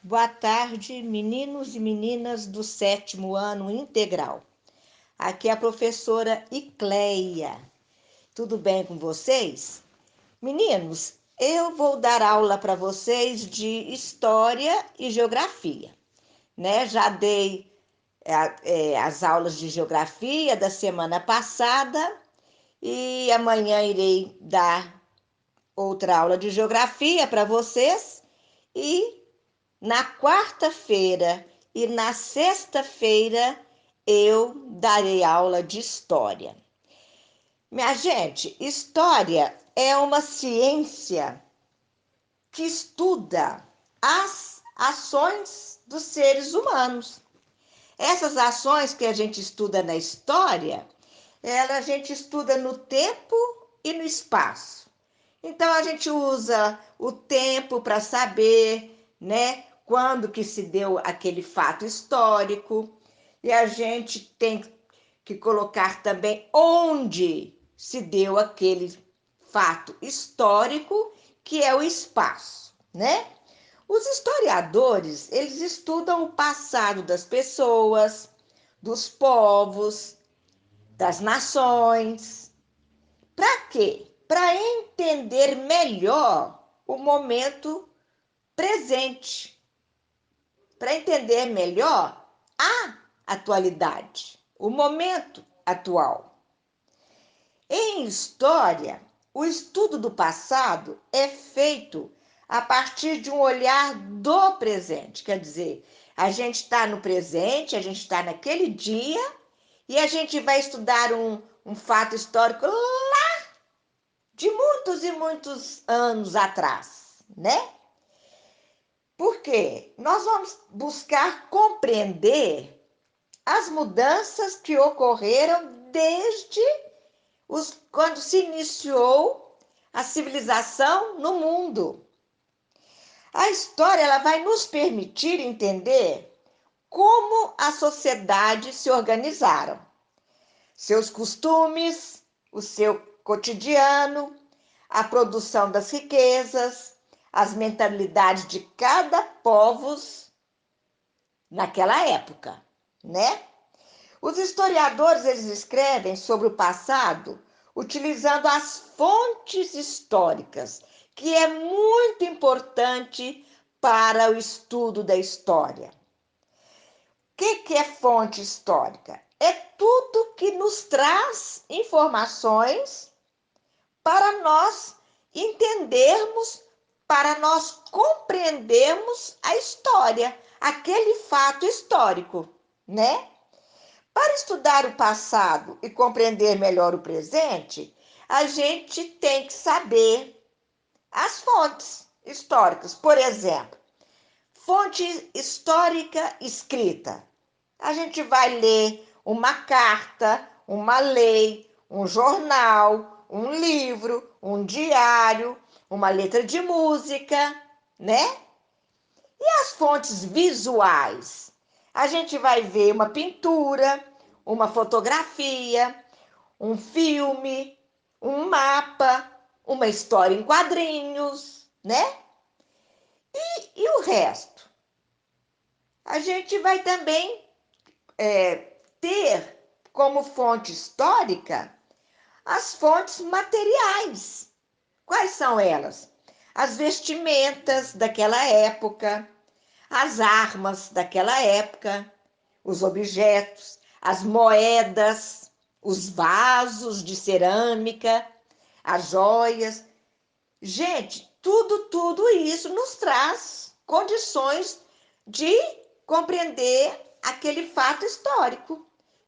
Boa tarde, meninos e meninas do 7º ano integral. Aqui é a professora Icleia. Tudo bem com vocês? Meninos, eu vou dar aula para vocês de História e Geografia, né? Já dei as aulas de Geografia da semana passada e amanhã irei dar outra aula de Geografia para vocês e na quarta-feira e na sexta-feira eu darei aula de história. Minha gente, história é uma ciência que estuda as ações dos seres humanos. Essas ações que a gente estuda na história, a gente estuda no tempo e no espaço. Então a gente usa o tempo para saber, né, quando que se deu aquele fato histórico, e a gente tem que colocar também onde se deu aquele fato histórico, que é o espaço, né? Os historiadores, eles estudam o passado das pessoas, dos povos, das nações. Para quê? Para entender melhor o momento presente, para entender melhor a atualidade, o momento atual. Em história, o estudo do passado é feito a partir de um olhar do presente, quer dizer, a gente está no presente, a gente está naquele dia e a gente vai estudar um fato histórico de muitos e muitos anos atrás, né? Porque nós vamos buscar compreender as mudanças que ocorreram desde quando se iniciou a civilização no mundo. A história ela vai nos permitir entender como as sociedades se organizaram, seus costumes, o seu cotidiano, a produção das riquezas, as mentalidades de cada povo naquela época, né? Os historiadores eles escrevem sobre o passado utilizando as fontes históricas, que é muito importante para o estudo da história. O que é fonte histórica? É tudo que nos traz informações para nós entendermos, para nós compreendermos a história, aquele fato histórico, né? Para estudar o passado e compreender melhor o presente, a gente tem que saber as fontes históricas. Por exemplo, fonte histórica escrita. A gente vai ler uma carta, uma lei, um jornal, um livro, um diário, uma letra de música, né? E as fontes visuais? A gente vai ver uma pintura, uma fotografia, um filme, um mapa, uma história em quadrinhos, né? E o resto? A gente vai também ter como fonte histórica as fontes materiais. Quais são elas? As vestimentas daquela época, as armas daquela época, os objetos, as moedas, os vasos de cerâmica, as joias. Gente, tudo isso nos traz condições de compreender aquele fato histórico.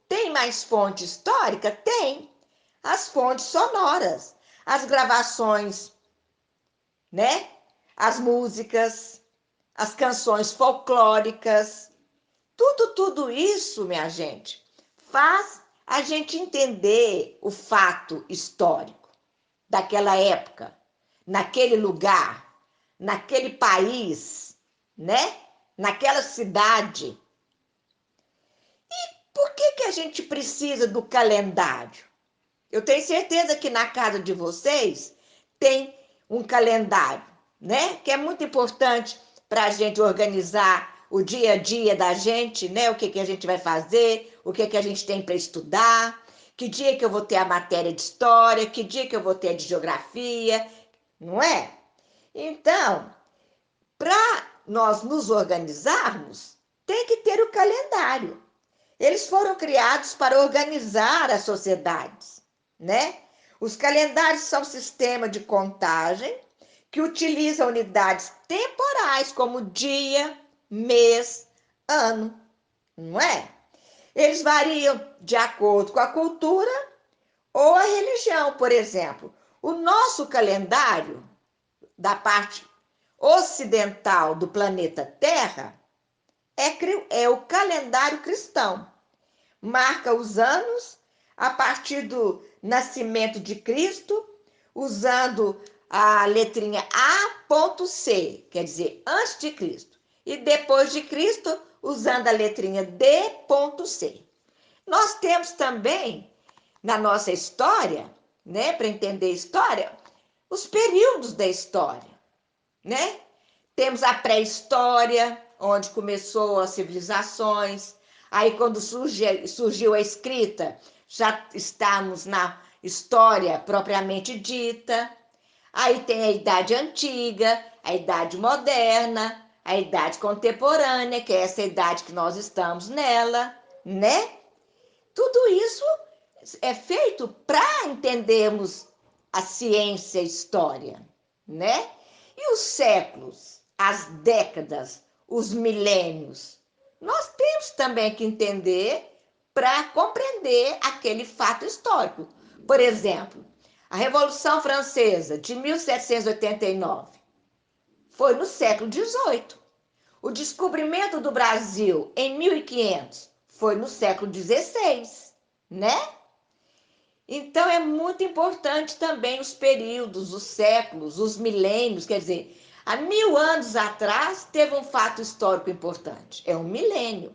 Tem mais fonte histórica? Tem. As fontes sonoras, as gravações, né? As músicas, as canções folclóricas. Tudo isso, minha gente, faz a gente entender o fato histórico daquela época, naquele lugar, naquele país, né? Naquela cidade. Por que a gente precisa do calendário? Eu tenho certeza que na casa de vocês tem um calendário, né? Que é muito importante para a gente organizar o dia a dia da gente, né? O que que a gente vai fazer, o que que a gente tem para estudar, que dia que eu vou ter a matéria de história, que dia que eu vou ter a de geografia, não é? Então, para nós nos organizarmos, tem que ter o calendário. Eles foram criados para organizar as sociedades, né? Os calendários são sistemas de contagem que utilizam unidades temporais como dia, mês, ano, não é? Eles variam de acordo com a cultura ou a religião, por exemplo. O nosso calendário da parte ocidental do planeta Terra é o calendário cristão. Marca os anos a partir do nascimento de Cristo, usando a letrinha A.C, quer dizer, antes de Cristo, e depois de Cristo, usando a letrinha D.C. Nós temos também, na nossa história, né, para entender a história, os períodos da história, né? Temos a pré-história, onde começou as civilizações. Aí, quando surgiu a escrita, já estamos na história propriamente dita. Aí tem a Idade Antiga, a Idade Moderna, a Idade Contemporânea, que é essa idade que nós estamos nela, né? Tudo isso é feito para entendermos a ciência e a história, né? E os séculos, as décadas, os milênios, nós temos também que entender para compreender aquele fato histórico. Por exemplo, a Revolução Francesa de 1789 foi no século XVIII. O descobrimento do Brasil em 1500 foi no século XVI, né? Então é muito importante também os períodos, os séculos, os milênios, quer dizer, há 1000 anos atrás teve um fato histórico importante, é um milênio.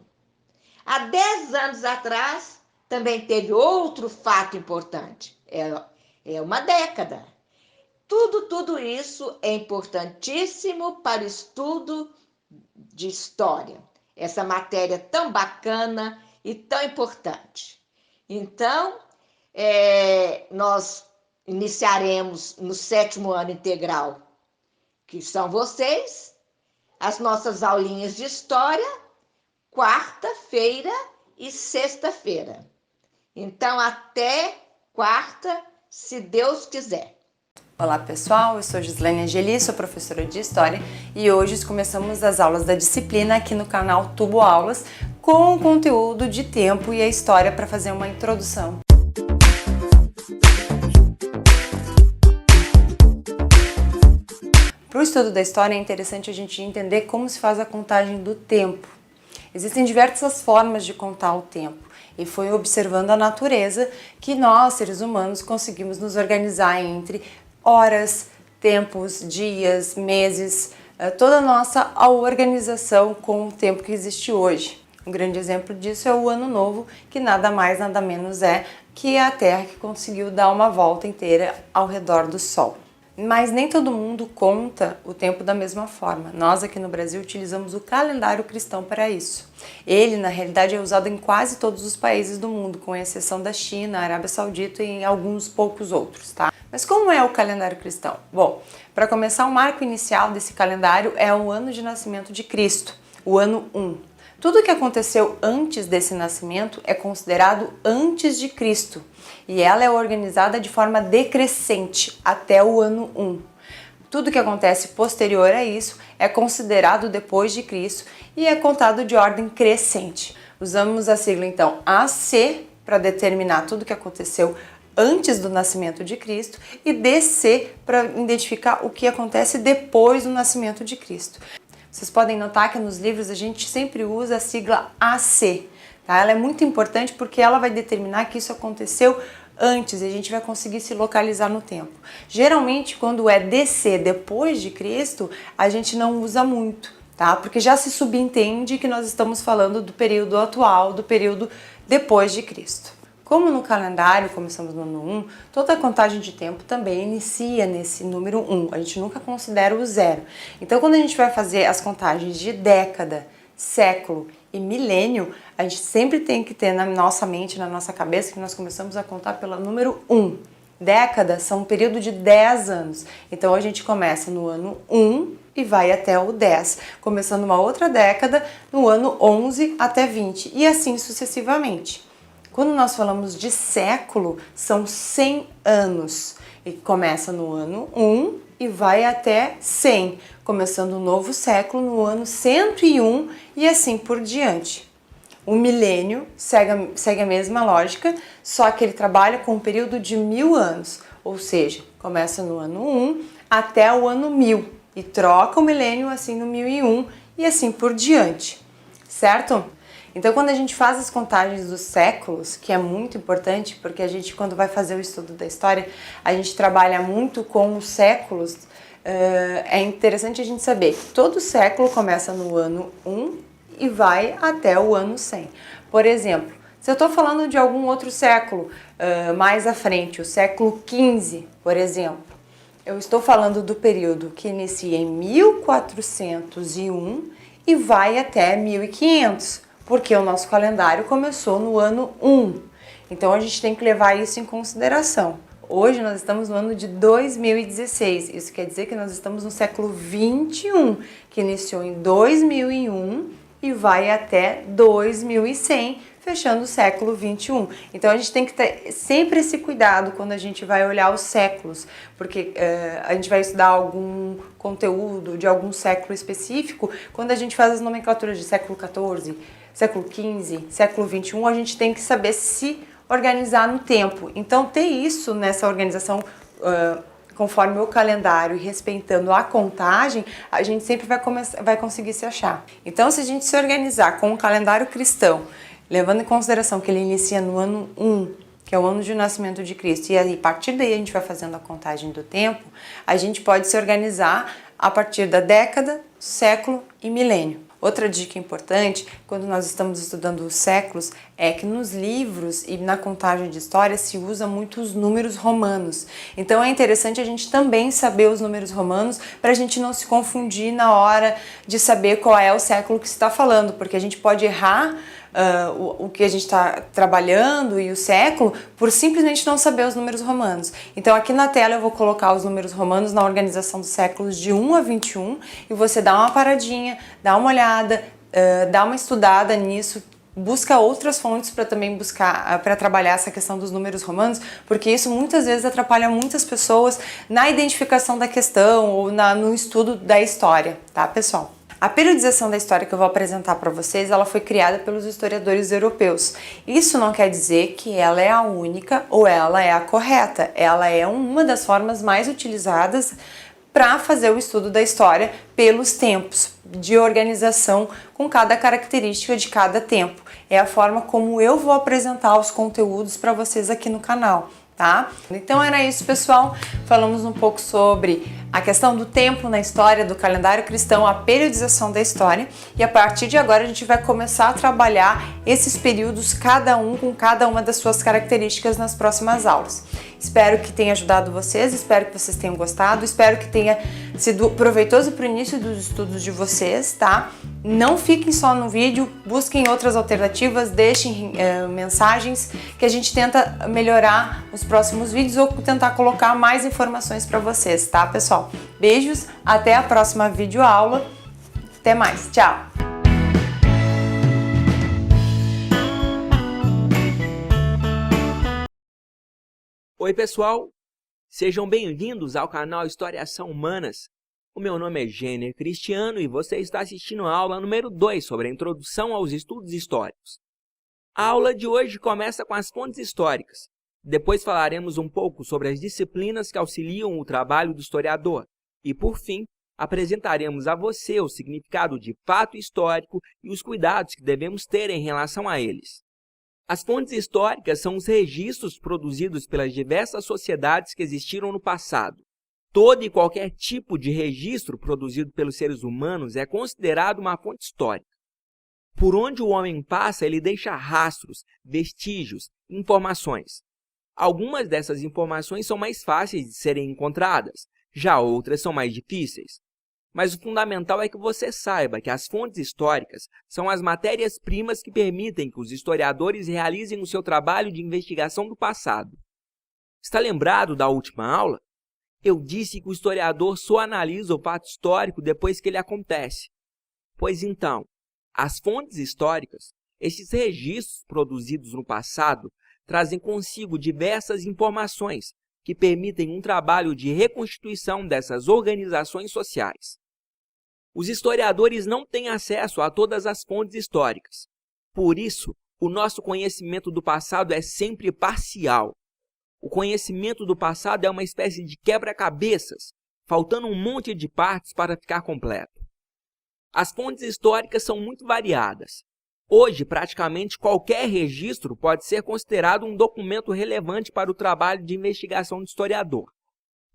Há 10 anos atrás também teve outro fato importante, é uma década. Tudo isso é importantíssimo para o estudo de história, essa matéria tão bacana e tão importante. Então, nós iniciaremos no 7º ano integral, que são vocês, as nossas aulinhas de história, quarta-feira e sexta-feira. Então, até quarta, se Deus quiser. Olá pessoal, eu sou Gislaine Angeli, sou professora de História e hoje começamos as aulas da disciplina aqui no canal Tubo Aulas com o conteúdo de tempo e a história para fazer uma introdução. Para o estudo da história é interessante a gente entender como se faz a contagem do tempo. Existem diversas formas de contar o tempo e foi observando a natureza que nós, seres humanos, conseguimos nos organizar entre horas, tempos, dias, meses, toda a nossa organização com o tempo que existe hoje. Um grande exemplo disso é o Ano Novo, que nada mais, nada menos é que a Terra que conseguiu dar uma volta inteira ao redor do Sol. Mas nem todo mundo conta o tempo da mesma forma. Nós aqui no Brasil utilizamos o calendário cristão para isso. Ele, na realidade, é usado em quase todos os países do mundo, com exceção da China, Arábia Saudita e em alguns poucos outros, tá? Mas como é o calendário cristão? Bom, para começar, o marco inicial desse calendário é o ano de nascimento de Cristo, o ano 1. Tudo que aconteceu antes desse nascimento é considerado antes de Cristo e ela é organizada de forma decrescente até o ano 1. Tudo que acontece posterior a isso é considerado depois de Cristo e é contado de ordem crescente. Usamos a sigla então AC para determinar tudo que aconteceu antes do nascimento de Cristo e DC para identificar o que acontece depois do nascimento de Cristo. Vocês podem notar que nos livros a gente sempre usa a sigla AC, tá? Ela é muito importante porque ela vai determinar que isso aconteceu antes e a gente vai conseguir se localizar no tempo. Geralmente, quando é DC, depois de Cristo, a gente não usa muito, tá? Porque já se subentende que nós estamos falando do período atual, do período depois de Cristo. Como no calendário começamos no ano 1, toda a contagem de tempo também inicia nesse número 1. A gente nunca considera o zero. Então, quando a gente vai fazer as contagens de década, século e milênio, a gente sempre tem que ter na nossa mente, na nossa cabeça, que nós começamos a contar pelo número 1. Décadas são um período de 10 anos. Então, a gente começa no ano 1 e vai até o 10, começando uma outra década no ano 11 até 20 e assim sucessivamente. Quando nós falamos de século, são 100 anos e começa no ano 1 e vai até 100, começando um novo século no ano 101 e assim por diante. O milênio segue a mesma lógica, só que ele trabalha com um período de 1000 anos, ou seja, começa no ano 1 até o ano 1000 e troca o milênio assim no 1001 e assim por diante, certo? Então, quando a gente faz as contagens dos séculos, que é muito importante, porque a gente, quando vai fazer o estudo da história, a gente trabalha muito com os séculos, é interessante a gente saber que todo século começa no ano 1 e vai até o ano 100. Por exemplo, se eu estou falando de algum outro século mais à frente, o século XV, por exemplo, eu estou falando do período que inicia em 1401 e vai até 1500. Porque o nosso calendário começou no ano 1. Então, a gente tem que levar isso em consideração. Hoje, nós estamos no ano de 2016. Isso quer dizer que nós estamos no século 21, que iniciou em 2001 e vai até 2100, fechando o século 21. Então, a gente tem que ter sempre esse cuidado quando a gente vai olhar os séculos, porque a gente vai estudar algum conteúdo de algum século específico, quando a gente faz as nomenclaturas de século 14, século XV, século XXI, a gente tem que saber se organizar no tempo. Então, ter isso nessa organização conforme o calendário e respeitando a contagem, a gente sempre vai conseguir se achar. Então, se a gente se organizar com o calendário cristão, levando em consideração que ele inicia no ano 1, que é o ano de nascimento de Cristo, e aí, a partir daí a gente vai fazendo a contagem do tempo, a gente pode se organizar a partir da década, século e milênio. Outra dica importante, quando nós estamos estudando os séculos, é que nos livros e na contagem de história se usa muito os números romanos. Então é interessante a gente também saber os números romanos para a gente não se confundir na hora de saber qual é o século que se está falando, porque a gente pode errar o que a gente está trabalhando e o século por simplesmente não saber os números romanos. Então aqui na tela eu vou colocar os números romanos na organização dos séculos de 1 a 21 e você dá uma paradinha, dá uma olhada, dá uma estudada nisso, busca outras fontes para também buscar, para trabalhar essa questão dos números romanos, porque isso muitas vezes atrapalha muitas pessoas na identificação da questão ou no estudo da história, tá, pessoal? A periodização da história que eu vou apresentar para vocês, ela foi criada pelos historiadores europeus. Isso não quer dizer que ela é a única ou ela é a correta. Ela é uma das formas mais utilizadas para fazer o estudo da história pelos tempos de organização com cada característica de cada tempo. É a forma como eu vou apresentar os conteúdos para vocês aqui no canal, tá? Então era isso, pessoal. Falamos um pouco sobre a questão do tempo na história, do calendário cristão, a periodização da história, e a partir de agora a gente vai começar a trabalhar esses períodos, cada um com cada uma das suas características nas próximas aulas. Espero que tenha ajudado vocês, espero que vocês tenham gostado, espero que tenha sido proveitoso para o início dos estudos de vocês, tá? Não fiquem só no vídeo, busquem outras alternativas, deixem mensagens que a gente tenta melhorar os próximos vídeos ou tentar colocar mais informações para vocês, tá, pessoal? Beijos, até a próxima videoaula, até mais, tchau! Oi pessoal, sejam bem-vindos ao canal Historiação Humanas. O meu nome é Gêner Cristiano e você está assistindo a aula número 2 sobre a introdução aos estudos históricos. A aula de hoje começa com as fontes históricas. Depois falaremos um pouco sobre as disciplinas que auxiliam o trabalho do historiador. E, por fim, apresentaremos a você o significado de fato histórico e os cuidados que devemos ter em relação a eles. As fontes históricas são os registros produzidos pelas diversas sociedades que existiram no passado. Todo e qualquer tipo de registro produzido pelos seres humanos é considerado uma fonte histórica. Por onde o homem passa, ele deixa rastros, vestígios, informações. Algumas dessas informações são mais fáceis de serem encontradas, já outras são mais difíceis. Mas o fundamental é que você saiba que as fontes históricas são as matérias-primas que permitem que os historiadores realizem o seu trabalho de investigação do passado. Está lembrado da última aula? Eu disse que o historiador só analisa o fato histórico depois que ele acontece. Pois então, as fontes históricas, esses registros produzidos no passado, trazem consigo diversas informações que permitem um trabalho de reconstituição dessas organizações sociais. Os historiadores não têm acesso a todas as fontes históricas. Por isso, o nosso conhecimento do passado é sempre parcial. O conhecimento do passado é uma espécie de quebra-cabeças, faltando um monte de partes para ficar completo. As fontes históricas são muito variadas. Hoje, praticamente qualquer registro pode ser considerado um documento relevante para o trabalho de investigação do historiador.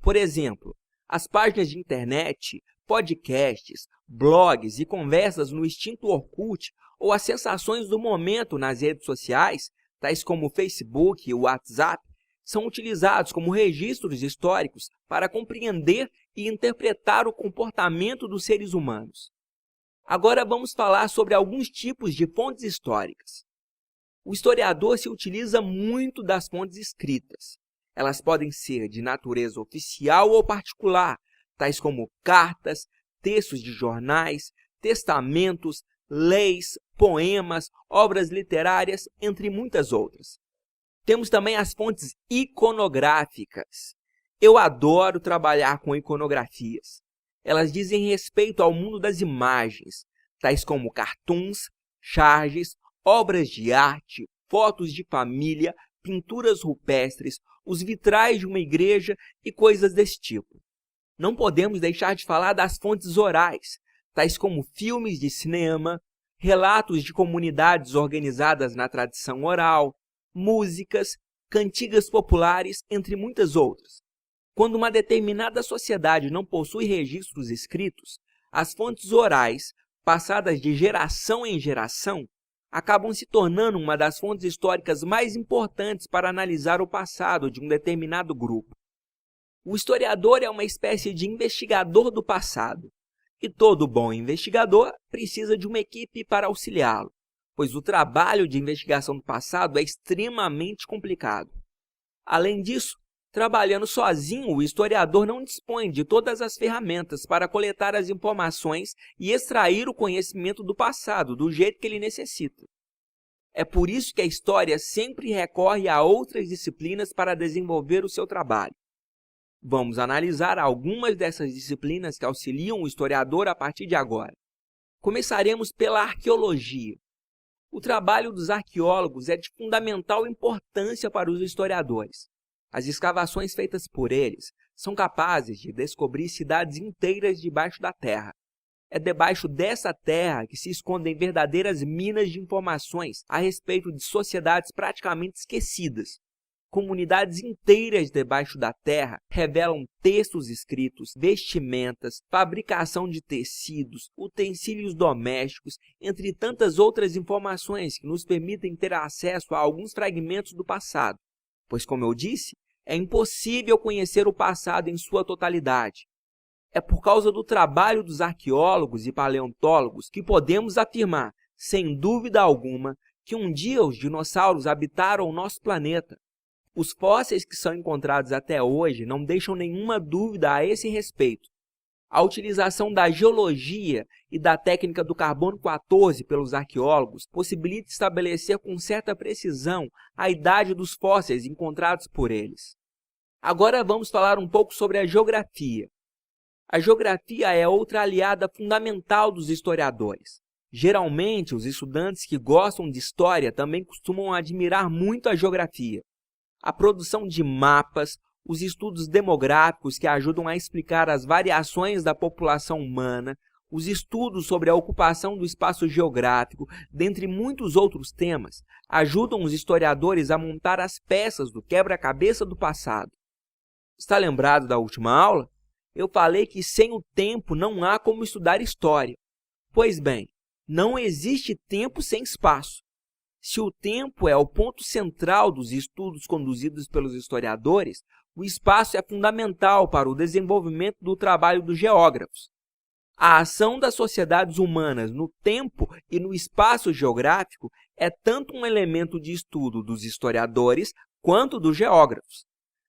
Por exemplo, as páginas de internet, podcasts, blogs e conversas no extinto Orkut ou as sensações do momento nas redes sociais, tais como o Facebook e o WhatsApp, são utilizados como registros históricos para compreender e interpretar o comportamento dos seres humanos. Agora vamos falar sobre alguns tipos de fontes históricas. O historiador se utiliza muito das fontes escritas. Elas podem ser de natureza oficial ou particular, tais como cartas, textos de jornais, testamentos, leis, poemas, obras literárias, entre muitas outras. Temos também as fontes iconográficas. Eu adoro trabalhar com iconografias. Elas dizem respeito ao mundo das imagens, tais como cartoons, charges, obras de arte, fotos de família, pinturas rupestres, os vitrais de uma igreja e coisas desse tipo. Não podemos deixar de falar das fontes orais, tais como filmes de cinema, relatos de comunidades organizadas na tradição oral, músicas, cantigas populares, entre muitas outras. Quando uma determinada sociedade não possui registros escritos, as fontes orais, passadas de geração em geração, acabam se tornando uma das fontes históricas mais importantes para analisar o passado de um determinado grupo. O historiador é uma espécie de investigador do passado, e todo bom investigador precisa de uma equipe para auxiliá-lo, pois o trabalho de investigação do passado é extremamente complicado. Além disso, trabalhando sozinho, o historiador não dispõe de todas as ferramentas para coletar as informações e extrair o conhecimento do passado do jeito que ele necessita. É por isso que a história sempre recorre a outras disciplinas para desenvolver o seu trabalho. Vamos analisar algumas dessas disciplinas que auxiliam o historiador a partir de agora. Começaremos pela arqueologia. O trabalho dos arqueólogos é de fundamental importância para os historiadores. As escavações feitas por eles são capazes de descobrir cidades inteiras debaixo da terra. É debaixo dessa terra que se escondem verdadeiras minas de informações a respeito de sociedades praticamente esquecidas. Comunidades inteiras debaixo da terra revelam textos escritos, vestimentas, fabricação de tecidos, utensílios domésticos, entre tantas outras informações que nos permitem ter acesso a alguns fragmentos do passado. Pois, como eu disse, é impossível conhecer o passado em sua totalidade. É por causa do trabalho dos arqueólogos e paleontólogos que podemos afirmar, sem dúvida alguma, que um dia os dinossauros habitaram o nosso planeta. Os fósseis que são encontrados até hoje não deixam nenhuma dúvida a esse respeito. A utilização da geologia e da técnica do carbono 14 pelos arqueólogos possibilita estabelecer com certa precisão a idade dos fósseis encontrados por eles. Agora vamos falar um pouco sobre a geografia. A geografia é outra aliada fundamental dos historiadores. Geralmente, os estudantes que gostam de história também costumam admirar muito a geografia. A produção de mapas, os estudos demográficos que ajudam a explicar as variações da população humana, os estudos sobre a ocupação do espaço geográfico, dentre muitos outros temas, ajudam os historiadores a montar as peças do quebra-cabeça do passado. Está lembrado da última aula? Eu falei que sem o tempo não há como estudar história. Pois bem, não existe tempo sem espaço. Se o tempo é o ponto central dos estudos conduzidos pelos historiadores, o espaço é fundamental para o desenvolvimento do trabalho dos geógrafos. A ação das sociedades humanas no tempo e no espaço geográfico é tanto um elemento de estudo dos historiadores quanto dos geógrafos.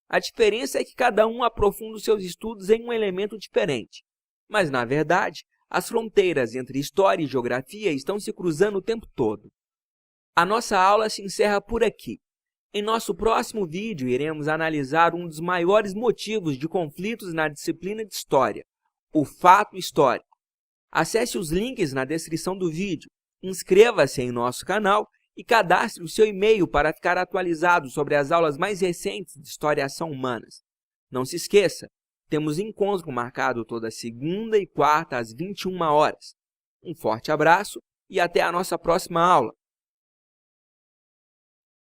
A diferença é que cada um aprofunda os seus estudos em um elemento diferente. Mas, na verdade, as fronteiras entre história e geografia estão se cruzando o tempo todo. A nossa aula se encerra por aqui. Em nosso próximo vídeo, iremos analisar um dos maiores motivos de conflitos na disciplina de História, o fato histórico. Acesse os links na descrição do vídeo, inscreva-se em nosso canal e cadastre o seu e-mail para ficar atualizado sobre as aulas mais recentes de Historiação Humanas. Não se esqueça, temos encontro marcado toda segunda e quarta às 21 horas. Um forte abraço e até a nossa próxima aula!